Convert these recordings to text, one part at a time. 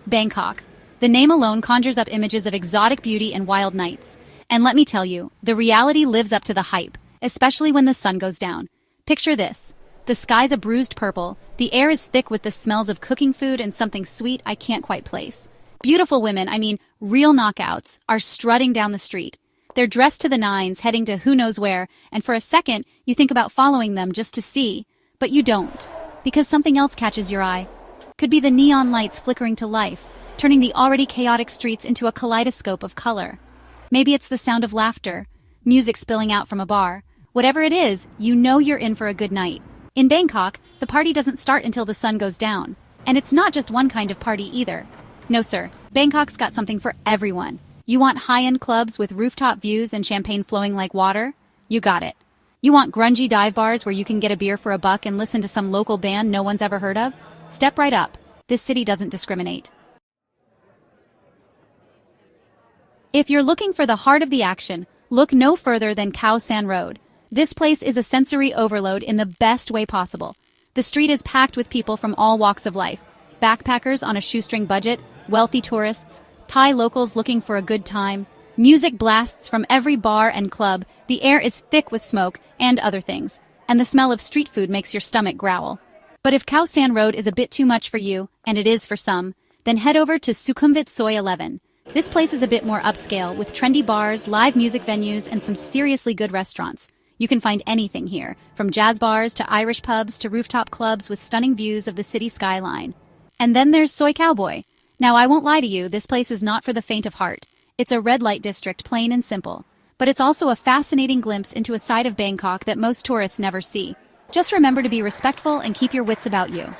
Bangkok. The name alone conjures up images of exotic beauty and wild nights. And let me tell you, the reality lives up to the hype, especially when the sun goes down. Picture this. The sky's a bruised purple, the air is thick with the smells of cooking food and something sweet I can't quite place. Beautiful women, I mean real knockouts, are strutting down the street. They're dressed to the nines, heading to who knows where, and for a second, you think about following them just to see. But you don't, because something else catches your eye. Could be the neon lights flickering to life, turning the already chaotic streets into a kaleidoscope of color. Maybe it's the sound of laughter, music spilling out from a bar. Whatever it is, you know you're in for a good night. In Bangkok, the party doesn't start until the sun goes down. And it's not just one kind of party either. No sir, Bangkok's got something for everyone. You want high-end clubs with rooftop views and champagne flowing like water? You got it. You want grungy dive bars where you can get a beer for $1 and listen to some local band no one's ever heard of? Step right up. This city doesn't discriminate. If you're looking for the heart of the action, look no further than Khao San Road. This place is a sensory overload in the best way possible. The street is packed with people from all walks of life. Backpackers on a shoestring budget, wealthy tourists, Thai locals looking for a good time. Music blasts from every bar and club. The air is thick with smoke and other things. And the smell of street food makes your stomach growl. But if Khao San Road is a bit too much for you, and it is for some, then head over to Sukhumvit Soi 11. This place is a bit more upscale, with trendy bars, live music venues, and some seriously good restaurants. You can find anything here, from jazz bars to Irish pubs to rooftop clubs with stunning views of the city skyline. And then there's Soi Cowboy. Now I won't lie to you, this place is not for the faint of heart. It's a red light district, plain and simple. But it's also a fascinating glimpse into a side of Bangkok that most tourists never see. Just remember to be respectful and keep your wits about you.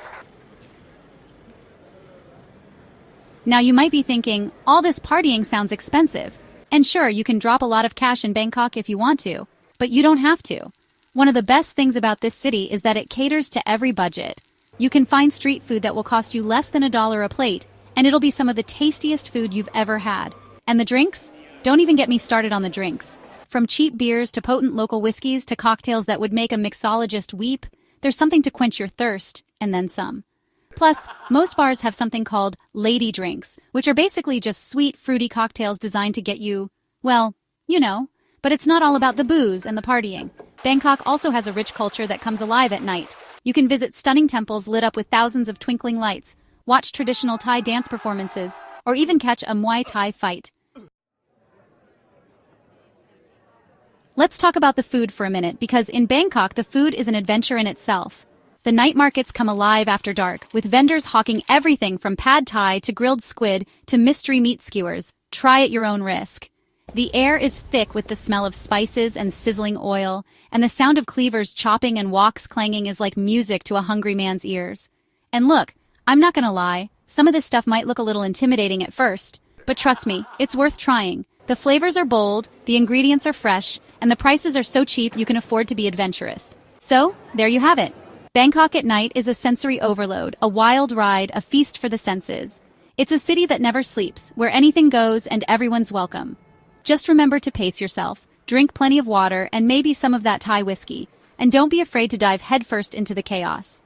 Now you might be thinking, all this partying sounds expensive. And sure, you can drop a lot of cash in Bangkok if you want to. But you don't have to. One of the best things about this city is that it caters to every budget. You can find street food that will cost you less than $1 a plate, and it'll be some of the tastiest food you've ever had. And the drinks? Don't even get me started on the drinks. From cheap beers to potent local whiskeys to cocktails that would make a mixologist weep, there's something to quench your thirst, and then some. Plus, most bars have something called lady drinks, which are basically just sweet, fruity cocktails designed to get you, well, you know. But it's not all about the booze and the partying. Bangkok also has a rich culture that comes alive at night. You can visit stunning temples lit up with thousands of twinkling lights, watch traditional Thai dance performances, or even catch a Muay Thai fight. Let's talk about the food for a minute, because in Bangkok, the food is an adventure in itself. The night markets come alive after dark, with vendors hawking everything from pad thai to grilled squid to mystery meat skewers. Try at your own risk. The air is thick with the smell of spices and sizzling oil, and the sound of cleavers chopping and woks clanging is like music to a hungry man's ears. And look, I'm not gonna lie, some of this stuff might look a little intimidating at first, but trust me, it's worth trying. The flavors are bold, the ingredients are fresh, and the prices are so cheap you can afford to be adventurous. So, there you have it. Bangkok at night is a sensory overload, a wild ride, a feast for the senses. It's a city that never sleeps, where anything goes and everyone's welcome. Just remember to pace yourself, drink plenty of water and maybe some of that Thai whiskey, and don't be afraid to dive headfirst into the chaos.